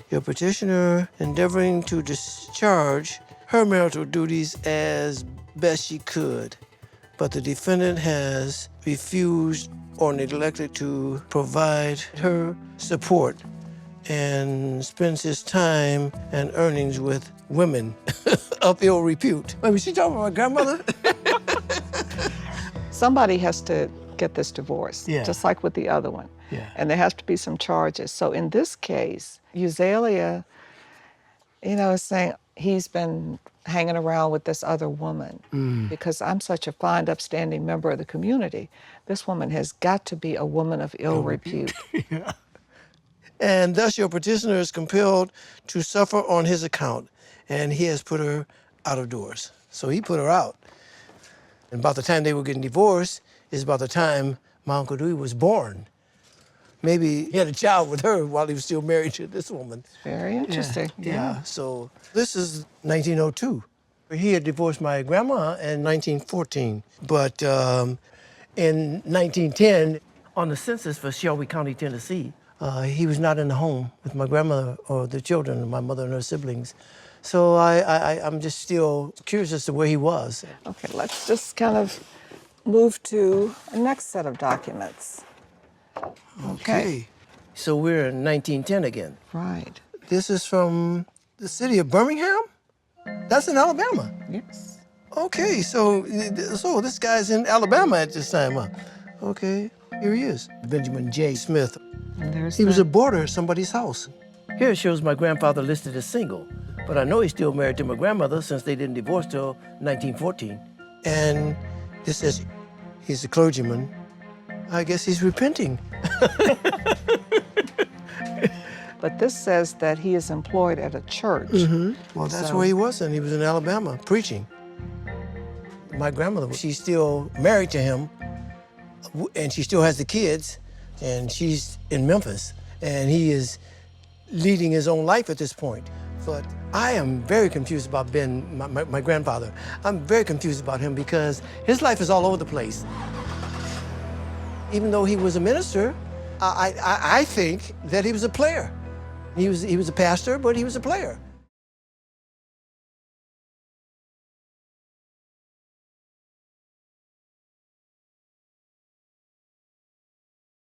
your petitioner endeavoring to discharge her marital duties as best she could, but the defendant has refused or neglected to provide her support and spends his time and earnings with women of ill repute. I mean, she talking about my grandmother? Somebody has to get this divorce, just like with the other one. Yeah. And there has to be some charges. So in this case, Uzziah, is saying he's been hanging around with this other woman because I'm such a fine, upstanding member of the community. This woman has got to be a woman of ill repute. Yeah. And thus your petitioner is compelled to suffer on his account, and he has put her out of doors. So he put her out. And about the time they were getting divorced is about the time my Uncle Dewey was born. Maybe he had a child with her while he was still married to this woman. Very interesting. Yeah. So this is 1902. He had divorced my grandma in 1914. But in 1910, on the census for Shelby County, Tennessee, he was not in the home with my grandmother or the children, my mother and her siblings. So I'm just still curious as to where he was. Okay, let's just kind of move to the next set of documents. Okay. So we're in 1910 again. Right. This is from the city of Birmingham? That's in Alabama? Yes. Okay, so this guy's in Alabama at this time, huh? Okay, here he is. Benjamin J. Smith. And there's He was a boarder at somebody's house. Here it shows my grandfather listed as single, but I know he's still married to my grandmother since they didn't divorce till 1914. And this says he's a clergyman. I guess he's repenting. But this says that he is employed at a church. Well, that's where he was, and he was in Alabama preaching. My grandmother, she's still married to him, and she still has the kids, and she's in Memphis, and he is leading his own life at this point. But I am very confused about Ben, my grandfather. I'm very confused about him because his life is all over the place. Even though he was a minister, I think that he was a player. He was a pastor, but he was a player.